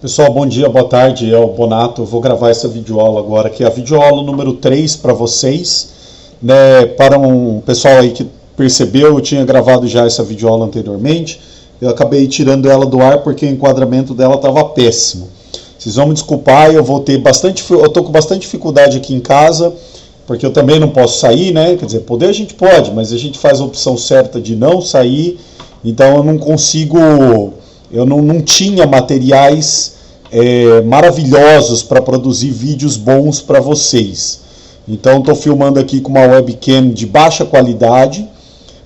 Pessoal, bom dia, boa tarde, é o Bonato. Eu vou gravar essa videoaula agora, que é a videoaula número 3 para vocês, né? Para um pessoal aí que percebeu, eu tinha gravado já essa videoaula anteriormente, eu acabei tirando ela do ar porque o enquadramento dela estava péssimo. Vocês vão me desculpar, eu tô com bastante dificuldade aqui em casa, porque eu também não posso sair, né? Quer dizer, poder a gente pode, mas a gente faz a opção certa de não sair, então eu não consigo, eu não tinha materiais maravilhosos para produzir vídeos bons para vocês. Então estou filmando aqui com uma webcam de baixa qualidade,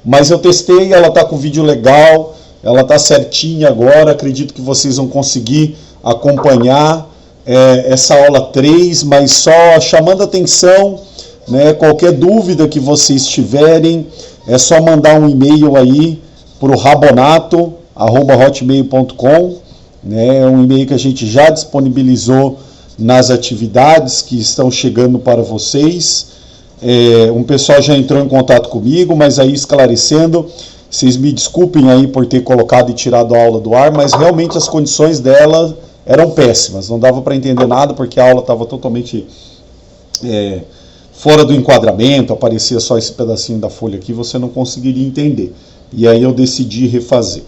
mas eu testei, ela está com vídeo legal, ela está certinha agora, acredito que vocês vão conseguir acompanhar essa aula 3, mas só chamando atenção, né, qualquer dúvida que vocês tiverem, é só mandar um e-mail aí para o rabonato@hotmail.com, né, um e-mail que a gente já disponibilizou nas atividades que estão chegando para vocês. Um pessoal já entrou em contato comigo, mas aí esclarecendo, vocês me desculpem aí por ter colocado e tirado a aula do ar, mas realmente as condições dela eram péssimas, não dava para entender nada porque a aula estava totalmente fora do enquadramento, aparecia só esse pedacinho da folha aqui, você não conseguiria entender. E aí eu decidi refazer.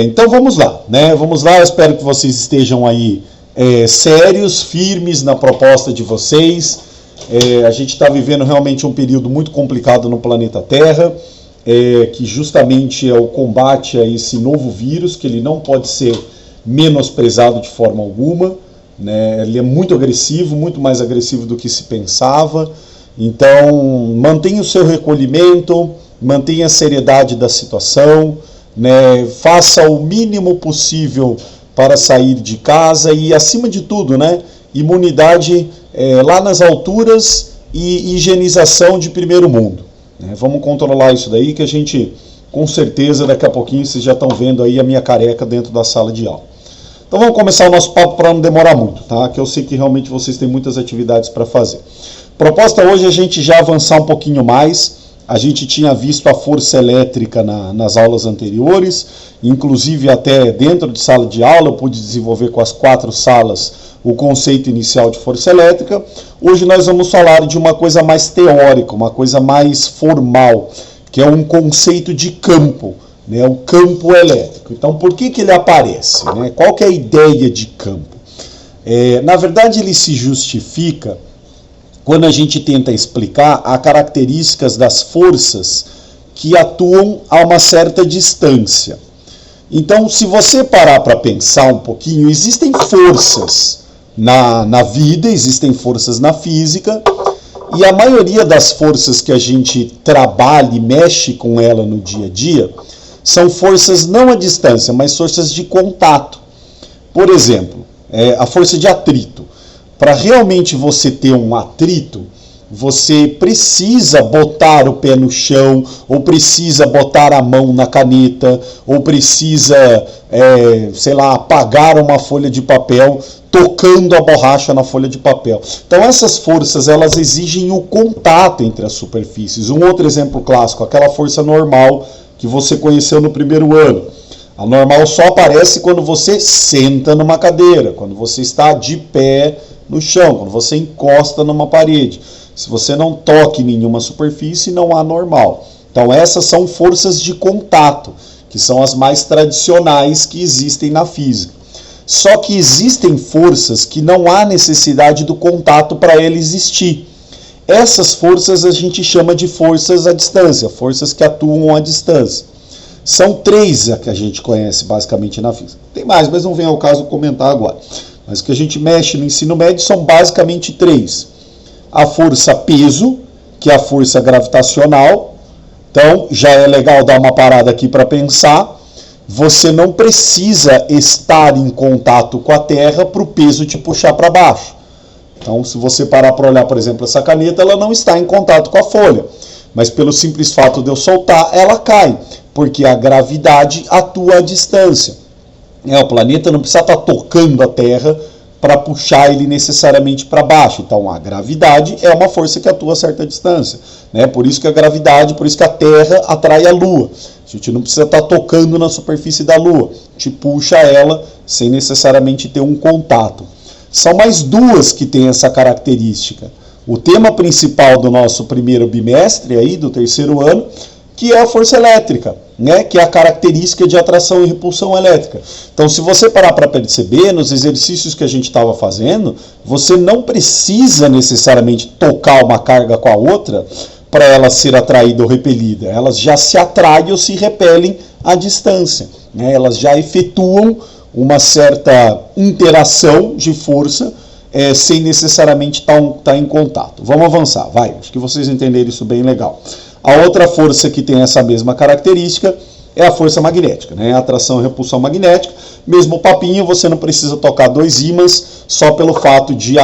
Então vamos lá, né? Vamos lá, eu espero que vocês estejam aí sérios, firmes na proposta de vocês. A gente está vivendo realmente um período muito complicado no planeta Terra, que justamente é o combate a esse novo vírus, que ele não pode ser menosprezado de forma alguma, né? Ele é muito agressivo, muito mais agressivo do que se pensava. Então mantenha o seu recolhimento, mantenha a seriedade da situação, né? Faça o mínimo possível para sair de casa e, acima de tudo, né, imunidade lá nas alturas e higienização de primeiro mundo, né? Vamos controlar isso daí, que a gente, com certeza, daqui a pouquinho vocês já estão vendo aí a minha careca dentro da sala de aula. Então vamos começar o nosso papo para não demorar muito, tá? Que eu sei que realmente vocês têm muitas atividades para fazer. Proposta hoje é a gente já avançar um pouquinho mais. A gente tinha visto a força elétrica nas aulas anteriores, inclusive até dentro de sala de aula eu pude desenvolver com as 4 salas o conceito inicial de força elétrica. Hoje nós vamos falar de uma coisa mais teórica, uma coisa mais formal, que é um conceito de campo, né, o campo elétrico. Então por que ele aparece, né? Qual que é a ideia de campo? Na verdade ele se justifica quando a gente tenta explicar as características das forças que atuam a uma certa distância. Então, se você parar para pensar um pouquinho, existem forças na vida, existem forças na física, e a maioria das forças que a gente trabalha e mexe com ela no dia a dia são forças não à distância, mas forças de contato. Por exemplo, a força de atrito. Para realmente você ter um atrito, você precisa botar o pé no chão, ou precisa botar a mão na caneta, ou precisa, apagar uma folha de papel, tocando a borracha na folha de papel. Então essas forças, elas exigem o contato entre as superfícies. Um outro exemplo clássico, aquela força normal que você conheceu no primeiro ano. A normal só aparece quando você senta numa cadeira, quando você está de pé no chão, quando você encosta numa parede. Se você não toca em nenhuma superfície, não há normal. Então essas são forças de contato, que são as mais tradicionais que existem na física. Só que existem forças que não há necessidade do contato para ela existir. Essas forças a gente chama de forças à distância, forças que atuam à distância. São 3 a que a gente conhece basicamente na física. Tem mais, mas não vem ao caso comentar agora. Mas o que a gente mexe no ensino médio são basicamente 3. A força peso, que é a força gravitacional. Então, já é legal dar uma parada aqui para pensar. Você não precisa estar em contato com a Terra para o peso te puxar para baixo. Então, se você parar para olhar, por exemplo, essa caneta, ela não está em contato com a folha. Mas pelo simples fato de eu soltar, ela cai. Porque a gravidade atua à distância. O planeta não precisa estar tocando a Terra para puxar ele necessariamente para baixo. Então a gravidade é uma força que atua a certa distância, né? Por isso que a gravidade, por isso que a Terra atrai a Lua. A gente não precisa estar tocando na superfície da Lua, a gente puxa ela sem necessariamente ter um contato. São mais duas que têm essa característica. O tema principal do nosso primeiro bimestre, aí, do terceiro ano, que é a força elétrica, né? Que é a característica de atração e repulsão elétrica. Então, se você parar para perceber, nos exercícios que a gente estava fazendo, você não precisa necessariamente tocar uma carga com a outra para ela ser atraída ou repelida. Elas já se atraem ou se repelem à distância, né? Elas já efetuam uma certa interação de força sem necessariamente estar em contato. Vamos avançar, vai. Acho que vocês entenderam isso bem legal. A outra força que tem essa mesma característica é a força magnética, né? A atração e repulsão magnética. Mesmo papinho, você não precisa tocar dois ímãs só pelo fato de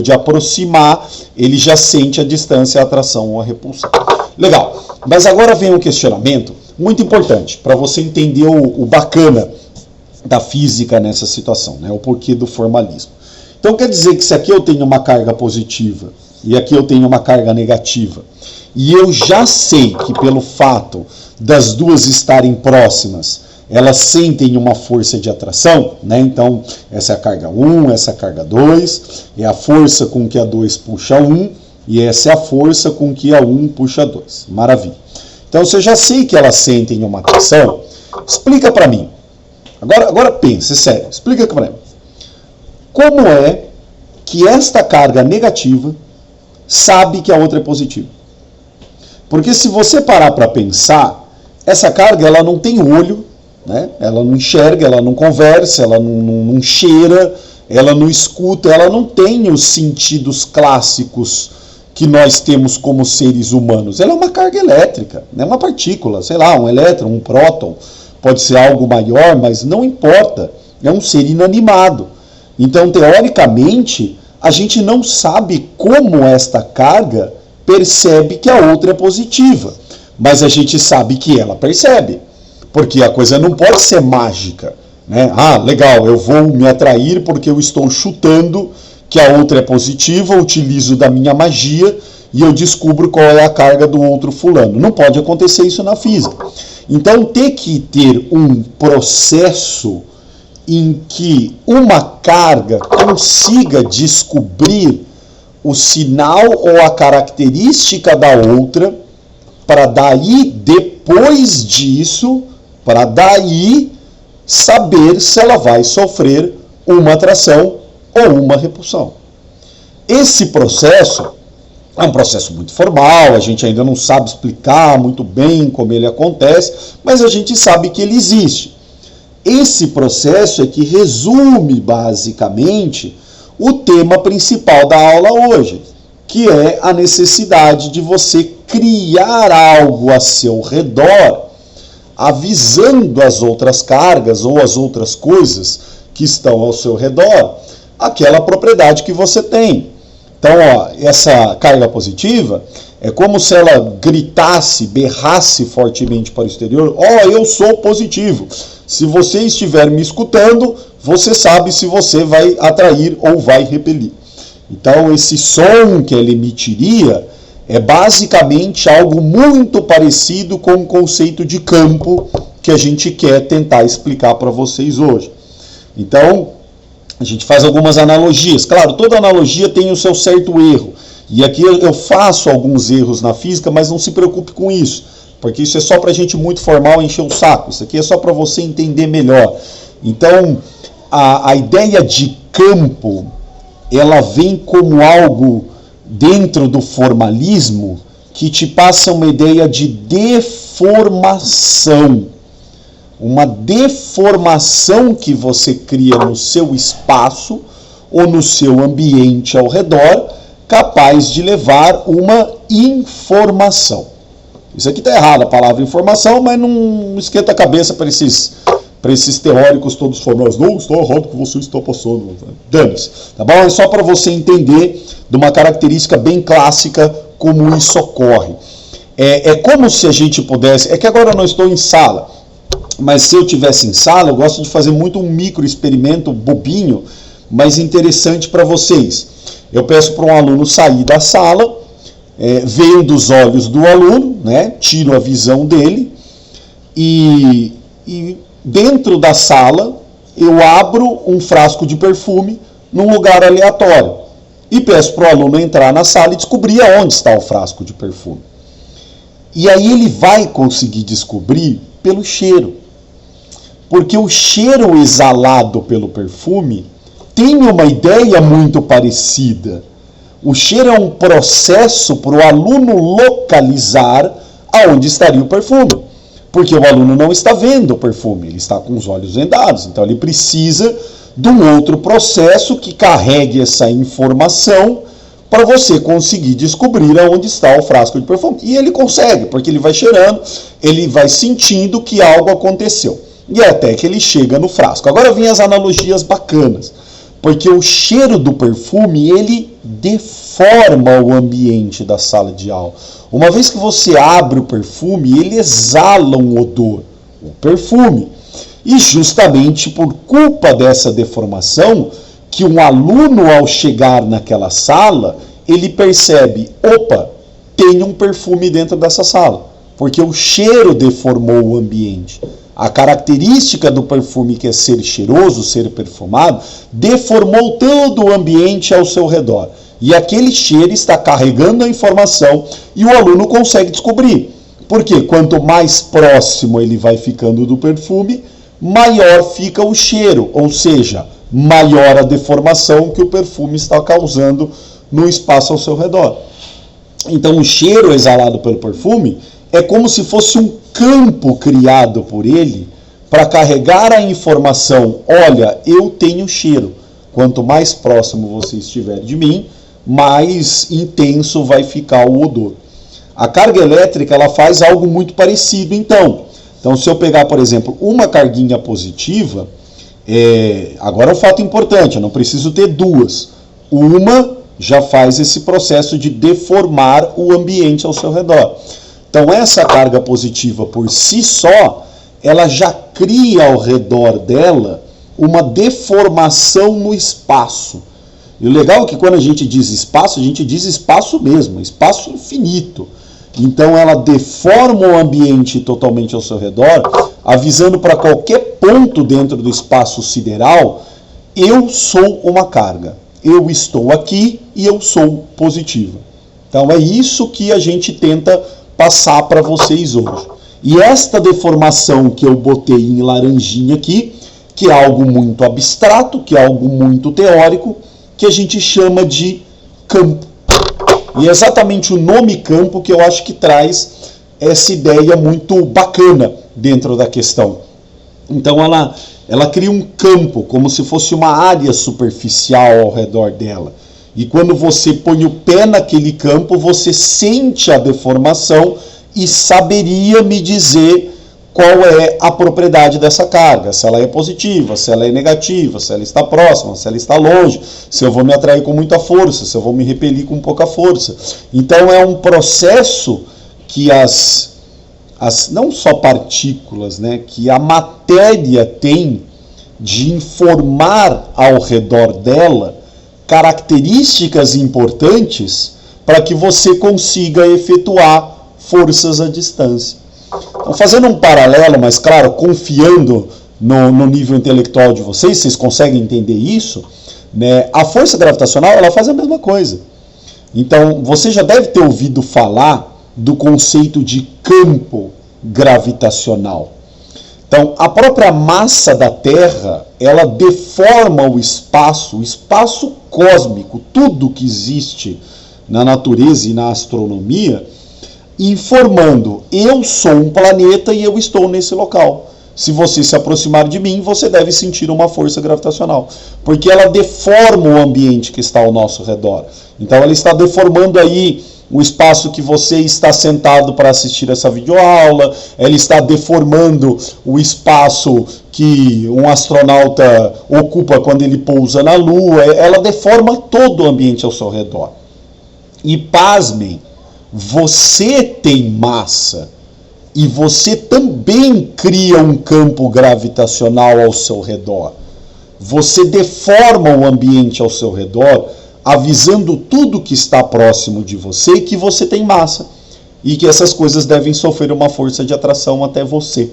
de aproximar, ele já sente a distância, a atração ou a repulsão. Legal. Mas agora vem um questionamento muito importante para você entender o bacana da física nessa situação, né? O porquê do formalismo. Então quer dizer que se aqui eu tenho uma carga positiva e aqui eu tenho uma carga negativa, e eu já sei que pelo fato das duas estarem próximas, elas sentem uma força de atração, né? Então essa é a carga 1, essa é a carga 2, é a força com que a 2 puxa a 1, e essa é a força com que a 1 puxa a 2. Maravilha. Então se eu já sei que elas sentem uma atração, explica para mim. Agora pensa, sério, explica para mim. Como é que esta carga negativa sabe que a outra é positiva? Porque se você parar para pensar, essa carga ela não tem olho, né? Ela não enxerga, ela não conversa, ela não cheira, ela não escuta, ela não tem os sentidos clássicos que nós temos como seres humanos. Ela é uma carga elétrica, é uma partícula, sei lá, um elétron, um próton, pode ser algo maior, mas não importa, é um ser inanimado. Então, teoricamente, a gente não sabe como esta carga percebe que a outra é positiva, mas a gente sabe que ela percebe, porque a coisa não pode ser mágica, né? Ah, legal, eu vou me atrair porque eu estou chutando que a outra é positiva, utilizo da minha magia e eu descubro qual é a carga do outro fulano. Não pode acontecer isso na física. Então, tem que ter um processo em que uma carga consiga descobrir o sinal ou a característica da outra, para daí, depois disso, para daí saber se ela vai sofrer uma atração ou uma repulsão. Esse processo é um processo muito formal, a gente ainda não sabe explicar muito bem como ele acontece, mas a gente sabe que ele existe. Esse processo é que resume basicamente o tema principal da aula hoje, que é a necessidade de você criar algo a seu redor, avisando as outras cargas ou as outras coisas que estão ao seu redor, aquela propriedade que você tem. Então, essa carga positiva é como se ela gritasse, berrasse fortemente para o exterior: eu sou positivo. Se você estiver me escutando, você sabe se você vai atrair ou vai repelir. Então, esse som que ela emitiria é basicamente algo muito parecido com o conceito de campo que a gente quer tentar explicar para vocês hoje. Então, a gente faz algumas analogias. Claro, toda analogia tem o seu certo erro. E aqui eu faço alguns erros na física, mas não se preocupe com isso, porque isso é só para gente muito formal encher o saco. Isso aqui é só para você entender melhor. Então, a ideia de campo, ela vem como algo dentro do formalismo que te passa uma ideia de deformação. Uma deformação que você cria no seu espaço ou no seu ambiente ao redor, capaz de levar uma informação. Isso aqui está errado, a palavra informação, mas não esquenta a cabeça para esses teóricos todos formados. Não, está errado que você está passando. Dane-se, tá bom? É só para você entender de uma característica bem clássica como isso ocorre. É como se a gente pudesse... É que agora eu não estou em sala, mas se eu estivesse em sala, eu gosto de fazer muito um micro experimento bobinho, mais interessante para vocês. Eu peço para um aluno sair da sala, vendo os olhos do aluno, né, tiro a visão dele e dentro da sala eu abro um frasco de perfume num lugar aleatório e peço para o aluno entrar na sala e descobrir aonde está o frasco de perfume. E aí ele vai conseguir descobrir pelo cheiro. Porque o cheiro exalado pelo perfume tem uma ideia muito parecida. O cheiro é um processo para o aluno localizar aonde estaria o perfume. Porque o aluno não está vendo o perfume, ele está com os olhos vendados. Então ele precisa de um outro processo que carregue essa informação para você conseguir descobrir aonde está o frasco de perfume. E ele consegue, porque ele vai cheirando, ele vai sentindo que algo aconteceu. E é até que ele chega no frasco. Agora vem as analogias bacanas, porque o cheiro do perfume, ele deforma o ambiente da sala de aula. Uma vez que você abre o perfume, ele exala um odor, o perfume. E justamente por culpa dessa deformação, que um aluno, ao chegar naquela sala, ele percebe, opa, tem um perfume dentro dessa sala, porque o cheiro deformou o ambiente. A característica do perfume, que é ser cheiroso, ser perfumado, deformou todo o ambiente ao seu redor. E aquele cheiro está carregando a informação e o aluno consegue descobrir. Porque quanto mais próximo ele vai ficando do perfume, maior fica o cheiro, ou seja, maior a deformação que o perfume está causando no espaço ao seu redor. Então o cheiro exalado pelo perfume é como se fosse um campo criado por ele para carregar a informação, olha, eu tenho cheiro. Quanto mais próximo você estiver de mim, mais intenso vai ficar o odor. A carga elétrica, ela faz algo muito parecido, então. Então, se eu pegar, por exemplo, uma carguinha positiva, agora é um fato importante, eu não preciso ter duas. Uma já faz esse processo de deformar o ambiente ao seu redor. Então, essa carga positiva por si só, ela já cria ao redor dela uma deformação no espaço. E o legal é que quando a gente diz espaço mesmo, espaço infinito. Então ela deforma o ambiente totalmente ao seu redor, avisando para qualquer ponto dentro do espaço sideral, eu sou uma carga, eu estou aqui e eu sou positiva. Então é isso que a gente tenta passar para vocês hoje. E esta deformação que eu botei em laranjinha aqui, que é algo muito abstrato, que é algo muito teórico, que a gente chama de campo. E é exatamente o nome campo que eu acho que traz essa ideia muito bacana dentro da questão. Então ela cria um campo, como se fosse uma área superficial ao redor dela. E quando você põe o pé naquele campo, você sente a deformação e saberia me dizer qual é a propriedade dessa carga, se ela é positiva, se ela é negativa, se ela está próxima, se ela está longe, se eu vou me atrair com muita força, se eu vou me repelir com pouca força. Então é um processo que não só partículas, né, que a matéria tem de informar ao redor dela características importantes para que você consiga efetuar forças à distância. Então, fazendo um paralelo, mas claro, confiando no nível intelectual de vocês conseguem entender isso, né? A força gravitacional, ela faz a mesma coisa. Então, você já deve ter ouvido falar do conceito de campo gravitacional. Então, a própria massa da Terra, ela deforma o espaço cósmico, tudo que existe na natureza e na astronomia, informando, eu sou um planeta e eu estou nesse local. Se você se aproximar de mim, você deve sentir uma força gravitacional, porque ela deforma o ambiente que está ao nosso redor. Então ela está deformando aí o espaço que você está sentado para assistir essa videoaula, ela está deformando o espaço que um astronauta ocupa quando ele pousa na Lua, ela deforma todo o ambiente ao seu redor. E pasmem, você tem massa e você também cria um campo gravitacional ao seu redor. você deforma o ambiente ao seu redor, avisando tudo que está próximo de você que você tem massa e que essas coisas devem sofrer uma força de atração até você.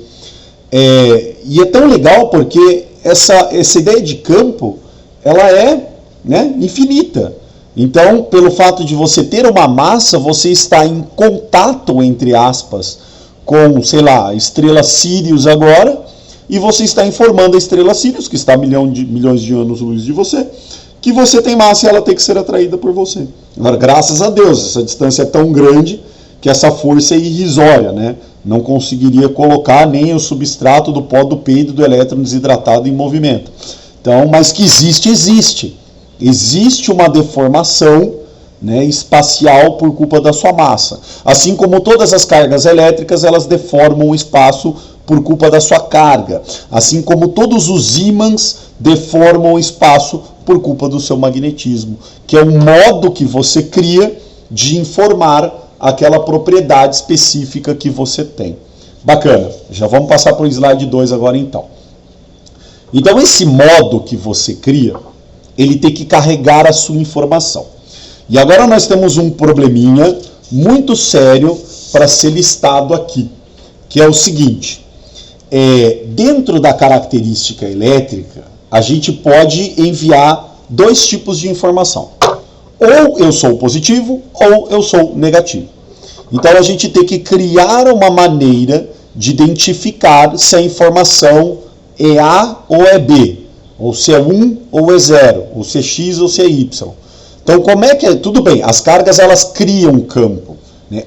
E é tão legal porque essa ideia de campo, ela é, né, infinita. Então, pelo fato de você ter uma massa, você está em contato, entre aspas, com, sei lá, a estrela Sirius agora, e você está informando a estrela Sirius, que está a milhões de anos-luz de você, que você tem massa e ela tem que ser atraída por você. Agora, graças a Deus, essa distância é tão grande que essa força é irrisória, né? Não conseguiria colocar nem o substrato do pó do peido do elétron desidratado em movimento. Então, mas que existe. Existe uma deformação, né, espacial por culpa da sua massa. Assim como todas as cargas elétricas, elas deformam o espaço por culpa da sua carga. Assim como todos os ímãs deformam o espaço por culpa do seu magnetismo, que é um modo que você cria de informar aquela propriedade específica que você tem. Bacana. Já vamos passar para o slide 2 agora então. Então esse modo que você cria, ele tem que carregar a sua informação. E agora nós temos um probleminha muito sério para ser listado aqui, que é o seguinte: dentro da característica elétrica, a gente pode enviar dois tipos de informação. Ou eu sou positivo, ou eu sou negativo. Então a gente tem que criar uma maneira de identificar se a informação é A ou é B, ou se é 1 ou é 0, ou se é X ou se é Y. Então como é que é? Tudo bem, as cargas elas criam um campo. Né?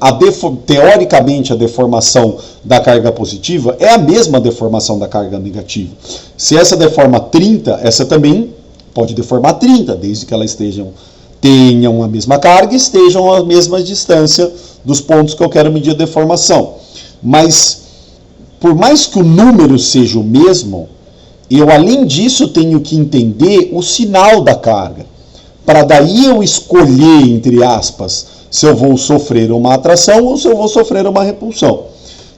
Teoricamente a deformação da carga positiva é a mesma deformação da carga negativa. Se essa deforma 30, essa também pode deformar 30, desde que elas tenham a mesma carga e estejam à mesma distância dos pontos que eu quero medir a deformação. Mas, por mais que o número seja o mesmo, eu, além disso, tenho que entender o sinal da carga, para daí eu escolher, entre aspas, se eu vou sofrer uma atração ou se eu vou sofrer uma repulsão.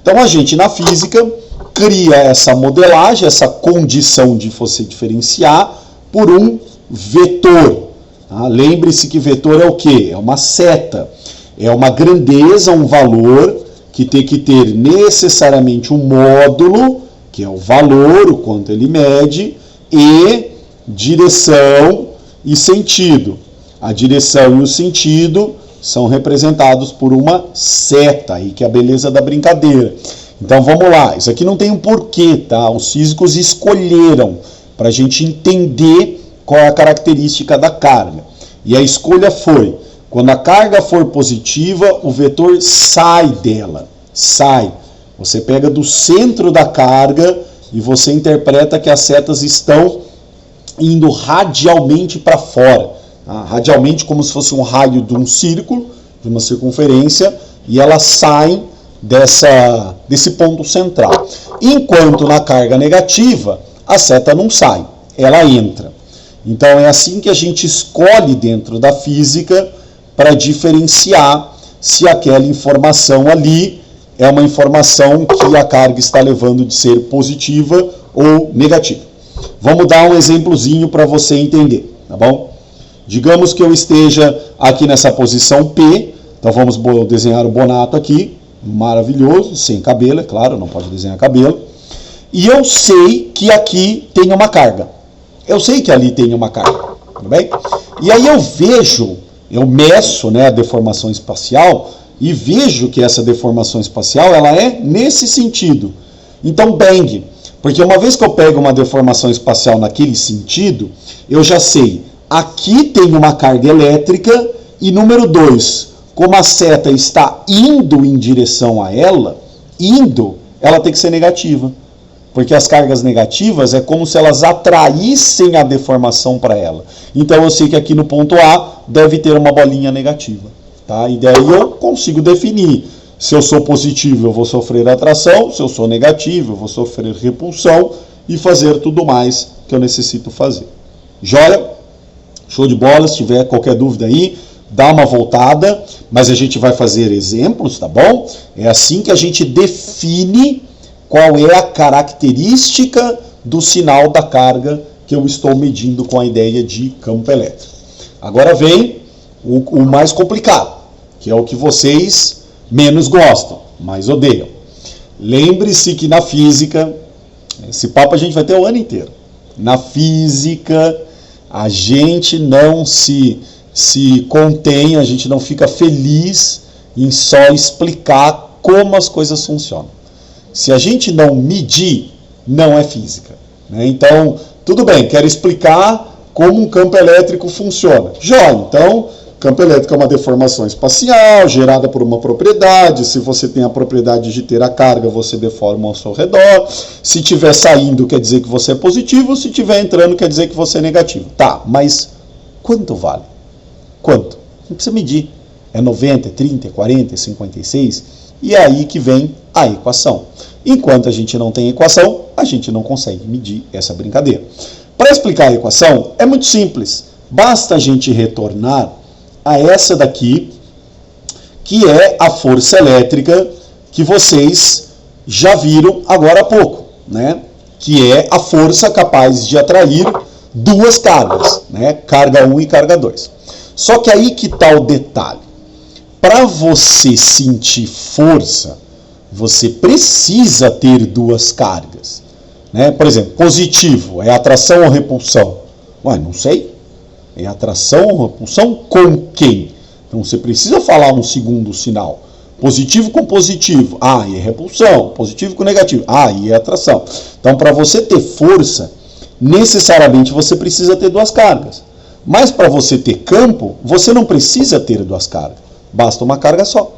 Então, a gente, na física, cria essa modelagem, essa condição de você diferenciar por um vetor. Lembre-se que vetor é o quê? É uma seta, é uma grandeza, um valor que tem que ter necessariamente um módulo, que é o valor, o quanto ele mede, e direção e sentido. A direção e o sentido são representados por uma seta, aí que é a beleza da brincadeira. Então vamos lá, isso aqui não tem um porquê, tá? Os físicos escolheram para a gente entender qual é a característica da carga. E a escolha foi, quando a carga for positiva, o vetor sai dela. Sai. Você pega do centro da carga e você interpreta que as setas estão indo radialmente para fora. Radialmente, como se fosse um raio de um círculo, de uma circunferência, e elas saem desse ponto central. Enquanto na carga negativa, a seta não sai, ela entra. Então é assim que a gente escolhe dentro da física para diferenciar se aquela informação ali é uma informação que a carga está levando de ser positiva ou negativa. Vamos dar um exemplozinho para você entender, tá bom? Digamos que eu esteja aqui nessa posição P, então vamos desenhar o Bonato aqui, maravilhoso, sem cabelo, é claro, não pode desenhar cabelo. E eu sei que aqui tem uma carga. Eu sei que ali tem uma carga, tudo bem? E aí eu meço, né, a deformação espacial e vejo que essa deformação espacial ela é nesse sentido. Então, bang, porque uma vez que eu pego uma deformação espacial naquele sentido, eu já sei, aqui tem uma carga elétrica e número 2, como a seta está indo em direção a ela, ela tem que ser negativa. Porque as cargas negativas é como se elas atraíssem a deformação para ela. Então eu sei que aqui no ponto A deve ter uma bolinha negativa. Tá? E daí eu consigo definir. Se eu sou positivo eu vou sofrer atração, se eu sou negativo eu vou sofrer repulsão e fazer tudo mais que eu necessito fazer. Joia? Show de bola, se tiver qualquer dúvida aí, dá uma voltada, mas a gente vai fazer exemplos, tá bom? É assim que a gente define qual é a característica do sinal da carga que eu estou medindo com a ideia de campo elétrico. Agora vem o mais complicado, que é o que vocês menos gostam, mais odeiam. Lembre-se que na física, esse papo a gente vai ter o ano inteiro. Na física, a gente não se contém, a gente não fica feliz em só explicar como as coisas funcionam. Se a gente não medir, não é física, né? Então, tudo bem, quero explicar como um campo elétrico funciona. Já, então, campo elétrico é uma deformação espacial gerada por uma propriedade. Se você tem a propriedade de ter a carga, você deforma ao seu redor. Se estiver saindo, quer dizer que você é positivo. Se estiver entrando, quer dizer que você é negativo. Tá, mas quanto vale? Quanto? Não precisa medir. É 90, é 30, é 40, é 56? E é aí que vem a equação. Enquanto a gente não tem equação, a gente não consegue medir essa brincadeira. Para explicar a equação, é muito simples. Basta a gente retornar a essa daqui, que é a força elétrica que vocês já viram agora há pouco, né? Que é a força capaz de atrair duas cargas, né? Carga 1 e carga 2. Só que aí que está o detalhe. Para você sentir força, você precisa ter duas cargas, né? Por exemplo, positivo é atração ou repulsão? Ué, não sei. É atração ou repulsão com quem? Então você precisa falar um segundo sinal. Positivo com positivo, e é repulsão. Positivo com negativo, e é atração. Então, para você ter força, necessariamente você precisa ter duas cargas. Mas para você ter campo, você não precisa ter duas cargas. Basta uma carga só.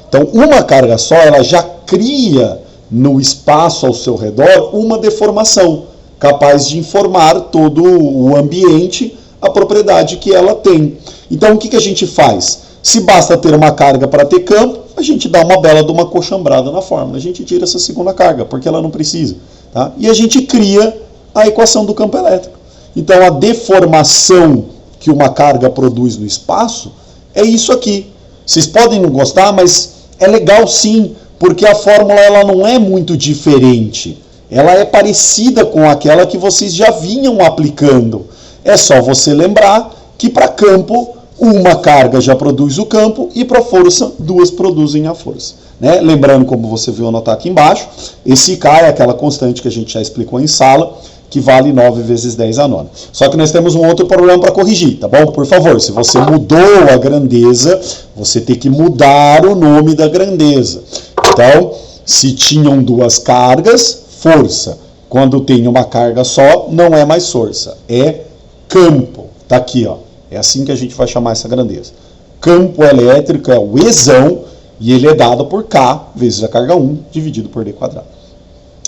Então, uma carga só, ela já cria no espaço ao seu redor uma deformação, capaz de informar todo o ambiente a propriedade que ela tem. Então, o que a gente faz? Se basta ter uma carga para ter campo, a gente dá uma bela de uma coxambrada na fórmula. A gente tira essa segunda carga, porque ela não precisa. Tá? E a gente cria a equação do campo elétrico. Então, a deformação que uma carga produz no espaço é isso aqui. Vocês podem não gostar, mas é legal sim, porque a fórmula ela não é muito diferente. Ela é parecida com aquela que vocês já vinham aplicando. É só você lembrar que para campo, uma carga já produz o campo e para força, duas produzem a força. Né? Lembrando, como você viu anotar aqui embaixo, esse K é aquela constante que a gente já explicou em sala, que vale 9 vezes 10 a nona. Só que nós temos um outro problema para corrigir, tá bom? Por favor, se você mudou a grandeza, você tem que mudar o nome da grandeza. Então, se tinham duas cargas, força. Quando tem uma carga só, não é mais força, é campo. Tá aqui, ó. É assim que a gente vai chamar essa grandeza. Campo elétrico é o Ezão e ele é dado por K vezes a carga 1 dividido por D quadrado.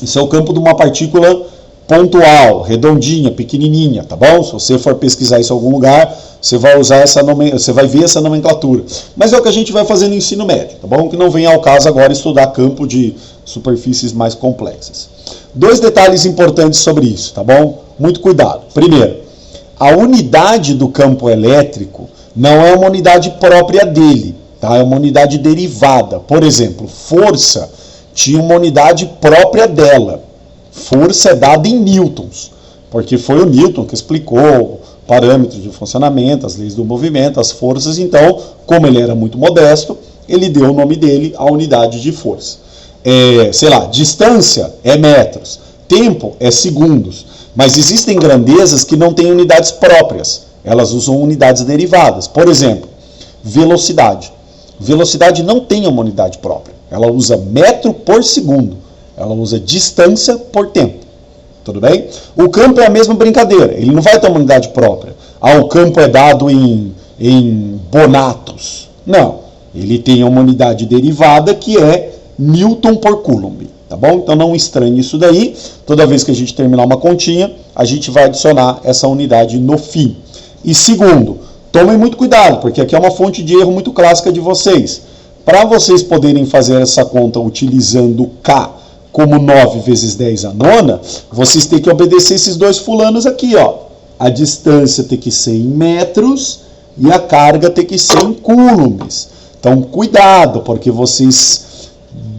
Isso é o campo de uma partícula pontual, redondinha, pequenininha, tá bom? Se você for pesquisar isso em algum lugar, você vai usar você vai ver essa nomenclatura. Mas é o que a gente vai fazer no ensino médio, tá bom? Que não vem ao caso agora estudar campo de superfícies mais complexas. Dois detalhes importantes sobre isso, tá bom? Muito cuidado. Primeiro, a unidade do campo elétrico não é uma unidade própria dele, tá? É uma unidade derivada. Por exemplo, força tinha uma unidade própria dela. Força é dada em newtons, porque foi o Newton que explicou parâmetros de funcionamento, as leis do movimento, as forças. Então, como ele era muito modesto, ele deu o nome dele à unidade de força. Distância é metros, tempo é segundos, mas existem grandezas que não têm unidades próprias, elas usam unidades derivadas. Por exemplo, velocidade. Velocidade não tem uma unidade própria, ela usa metro por segundo. Ela usa distância por tempo. Tudo bem? O campo é a mesma brincadeira. Ele não vai ter uma unidade própria. O campo é dado em bonatos. Não. Ele tem uma unidade derivada que é Newton por Coulomb. Tá bom? Então não estranhe isso daí. Toda vez que a gente terminar uma continha, a gente vai adicionar essa unidade no fim. E segundo, tomem muito cuidado, porque aqui é uma fonte de erro muito clássica de vocês. Para vocês poderem fazer essa conta utilizando K como 9 vezes 10 a nona, vocês têm que obedecer esses dois fulanos aqui, ó. A distância tem que ser em metros e a carga tem que ser em coulombs. Então, cuidado, porque vocês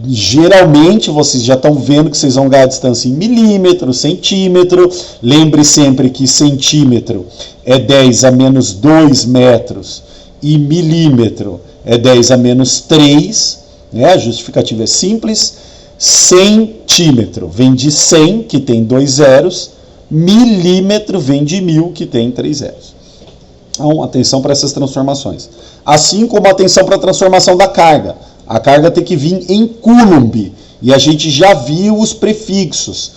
Geralmente vocês já estão vendo que vocês vão ganhar a distância em milímetro, centímetro. Lembre sempre que centímetro é 10 a menos 2 metros e milímetro é 10 a menos 3. Né? A justificativa é simples. Centímetro vem de 100, que tem 2 zeros. Milímetro vem de 1000, que tem 3 zeros. Então, atenção para essas transformações. Assim como atenção para a transformação da carga. A carga tem que vir em coulomb. E a gente já viu os prefixos.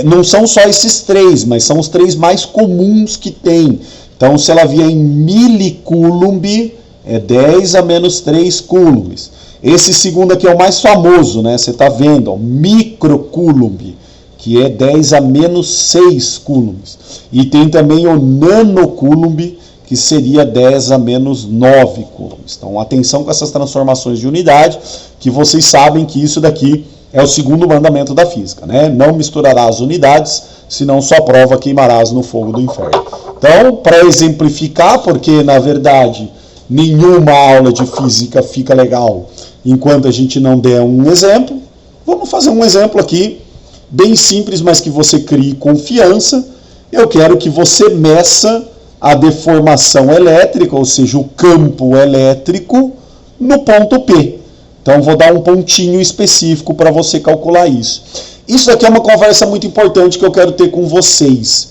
Não são só esses 3, mas são os 3 mais comuns que tem. Então, se ela vier em milicoulomb, é 10 a menos 3 coulombs. Esse segundo aqui é o mais famoso, né? Você está vendo, ó, microcoulomb, que é 10 a menos 6 coulombs. E tem também o nanocoulomb, que seria 10 a menos 9 coulombs. Então, atenção com essas transformações de unidade, que vocês sabem que isso daqui é o segundo mandamento da física, né? Não misturarás as unidades, senão sua prova queimarás no fogo do inferno. Então, para exemplificar, porque na verdade nenhuma aula de física fica legal enquanto a gente não der um exemplo, vamos fazer um exemplo aqui, bem simples, mas que você crie confiança. Eu quero que você meça a deformação elétrica, ou seja, o campo elétrico, no ponto P. Então, vou dar um pontinho específico para você calcular isso. Isso aqui é uma conversa muito importante que eu quero ter com vocês.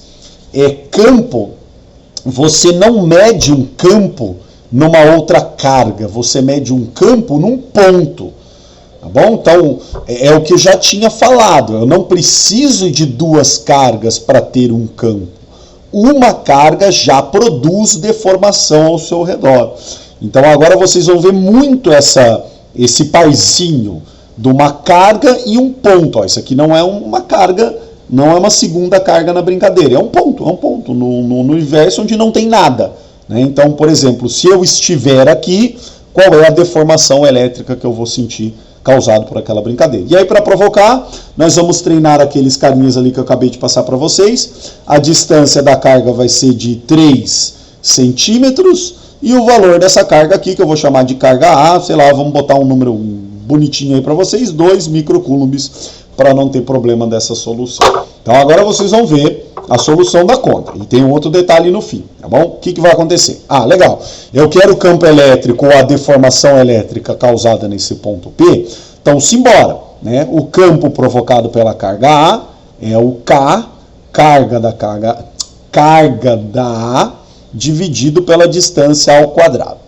Campo, você não mede um campo numa outra carga, você mede um campo num ponto. Tá bom? Então, é o que eu já tinha falado. Eu não preciso de 2 cargas para ter um campo. Uma carga já produz deformação ao seu redor. Então, agora vocês vão ver muito esse parzinho de uma carga e um ponto. Ó, isso aqui não é uma carga, não é uma segunda carga na brincadeira. É um ponto no universo onde não tem nada. Né? Então, por exemplo, se eu estiver aqui, qual é a deformação elétrica que eu vou sentir causado por aquela brincadeira? E aí, para provocar, nós vamos treinar aqueles carinhas ali que eu acabei de passar para vocês. A distância da carga vai ser de 3 centímetros e o valor dessa carga aqui, que eu vou chamar de carga A, sei lá, vamos botar um número bonitinho aí para vocês, 2 microcoulombs, para não ter problema dessa solução. Então, agora vocês vão ver a solução da conta. E tem um outro detalhe no fim, tá bom? O que vai acontecer? Legal. Eu quero o campo elétrico ou a deformação elétrica causada nesse ponto P. Então, simbora. Né? O campo provocado pela carga A é o K, carga da A, dividido pela distância ao quadrado.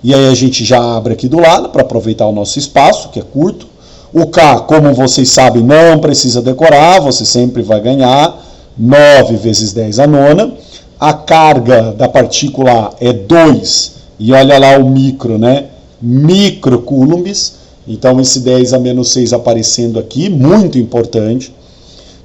E aí a gente já abre aqui do lado, para aproveitar o nosso espaço, que é curto. O K, como vocês sabem, não precisa decorar, você sempre vai ganhar 9 vezes 10 a nona. A carga da partícula é 2, e olha lá o micro, né? Microcoulombs. Então esse 10 a menos 6 aparecendo aqui, muito importante,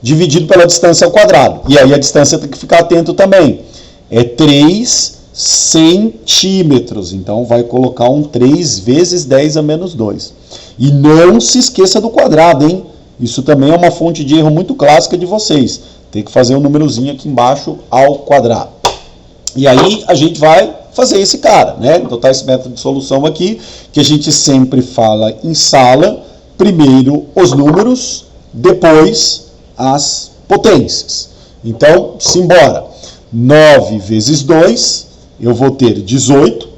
dividido pela distância ao quadrado. E aí a distância tem que ficar atento também. É 3 centímetros. Então vai colocar um 3 vezes 10 a menos 2. E não se esqueça do quadrado, hein? Isso também é uma fonte de erro muito clássica de vocês. Tem que fazer um númerozinho aqui embaixo ao quadrado. E aí a gente vai fazer esse cara, né? Adotar esse método de solução aqui, que a gente sempre fala em sala. Primeiro os números, depois as potências. Então, simbora. 9 vezes 2, eu vou ter 18,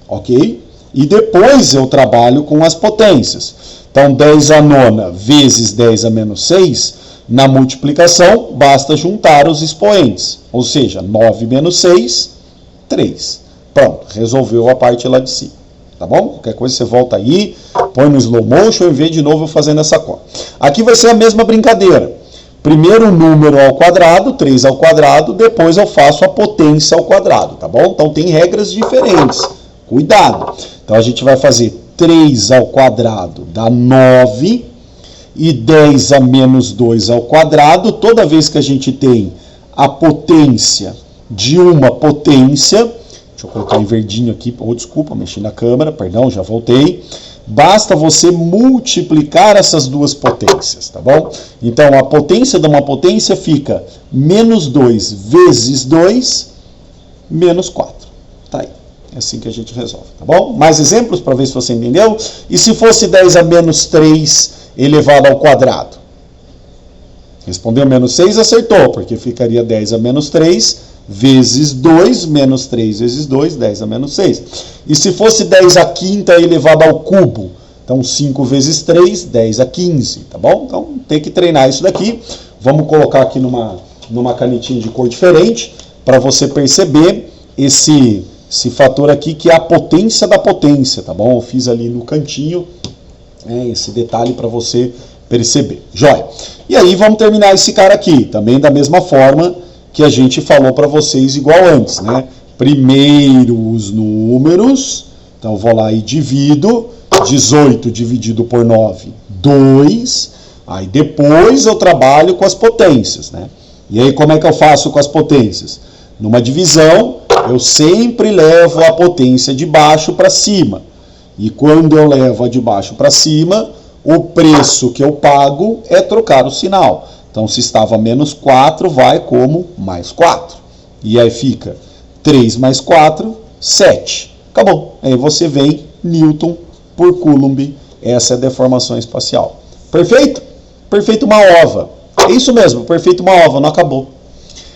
ok? E depois eu trabalho com as potências. Então, 10 a nona vezes 10 a menos 6, na multiplicação, basta juntar os expoentes. Ou seja, 9 menos 6, 3. Pronto, resolveu a parte lá de cima. Tá bom? Qualquer coisa você volta aí, põe no slow motion e vê de novo eu fazendo essa conta. Aqui vai ser a mesma brincadeira. Primeiro o número ao quadrado, 3 ao quadrado, depois eu faço a potência ao quadrado, tá bom? Então tem regras diferentes. Cuidado! Então a gente vai fazer 3 ao quadrado dá 9 e 10 a menos 2 ao quadrado. Toda vez que a gente tem a potência de uma potência, deixa eu colocar em verdinho aqui, desculpa, mexi na câmera, perdão, já voltei. Basta você multiplicar essas duas potências, tá bom? Então a potência de uma potência fica menos 2 vezes 2, menos 4. Tá aí. É assim que a gente resolve, tá bom? Mais exemplos para ver se você entendeu? E se fosse 10 a menos 3 elevado ao quadrado? Respondeu menos 6, acertou, porque ficaria 10 a menos 3 vezes 2, menos 3 vezes 2, 10 a menos 6. E se fosse 10 a quinta elevado ao cubo? Então 5 vezes 3, 10 a 15, tá bom? Então tem que treinar isso daqui. Vamos colocar aqui numa canetinha de cor diferente, para você perceber esse fator aqui, que é a potência da potência, tá bom? Eu fiz ali no cantinho esse detalhe para você perceber. Joia? E aí vamos terminar esse cara aqui, também da mesma forma que a gente falou para vocês igual antes, né? Primeiro os números, então eu vou lá e divido, 18 dividido por 9, 2, aí depois eu trabalho com as potências, né? E aí como é que eu faço com as potências? Numa divisão, eu sempre levo a potência de baixo para cima. E quando eu levo a de baixo para cima, o preço que eu pago é trocar o sinal. Então, se estava menos 4, vai como mais 4. E aí fica 3 mais 4, 7. Acabou. Aí você vem Newton por Coulomb. Essa é a deformação espacial. Perfeito? Perfeito uma ova. É isso mesmo, perfeito uma ova, não acabou.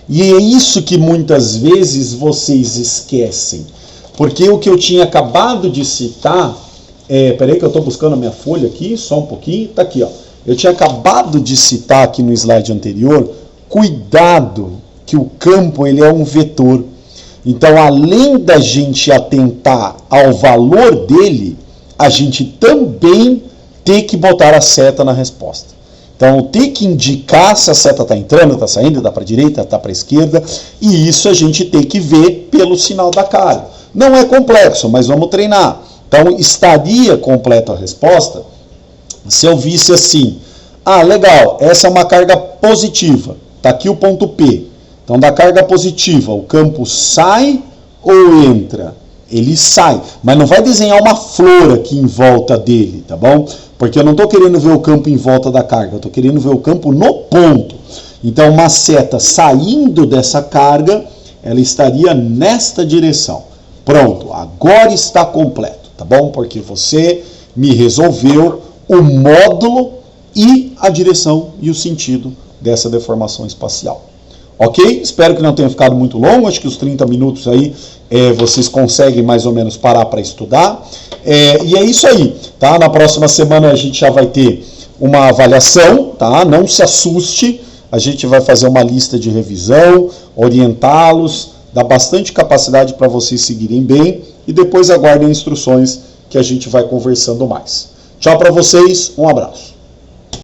E é isso que muitas vezes vocês esquecem. Porque o que eu tinha acabado de citar... peraí que eu estou buscando a minha folha aqui, só um pouquinho. Está aqui, ó. Eu tinha acabado de citar aqui no slide anterior, cuidado que o campo ele é um vetor. Então, além da gente atentar ao valor dele, a gente também tem que botar a seta na resposta. Então, tem que indicar se a seta está entrando, está saindo, está para a direita, está para a esquerda, e isso a gente tem que ver pelo sinal da carga. Não é complexo, mas vamos treinar. Então, estaria completa a resposta se eu visse assim, legal, essa é uma carga positiva, está aqui o ponto P. Então, da carga positiva, o campo sai ou entra? Ele sai, mas não vai desenhar uma flor aqui em volta dele, tá bom? Porque eu não estou querendo ver o campo em volta da carga, eu estou querendo ver o campo no ponto. Então, uma seta saindo dessa carga, ela estaria nesta direção. Pronto, agora está completo, tá bom? Porque você me resolveu o módulo e a direção e o sentido dessa deformação espacial. Ok? Espero que não tenha ficado muito longo, acho que os 30 minutos aí vocês conseguem mais ou menos parar para estudar. E é isso aí, tá? Na próxima semana a gente já vai ter uma avaliação, tá? Não se assuste, a gente vai fazer uma lista de revisão, orientá-los, dar bastante capacidade para vocês seguirem bem e depois aguardem instruções que a gente vai conversando mais. Tchau para vocês, um abraço.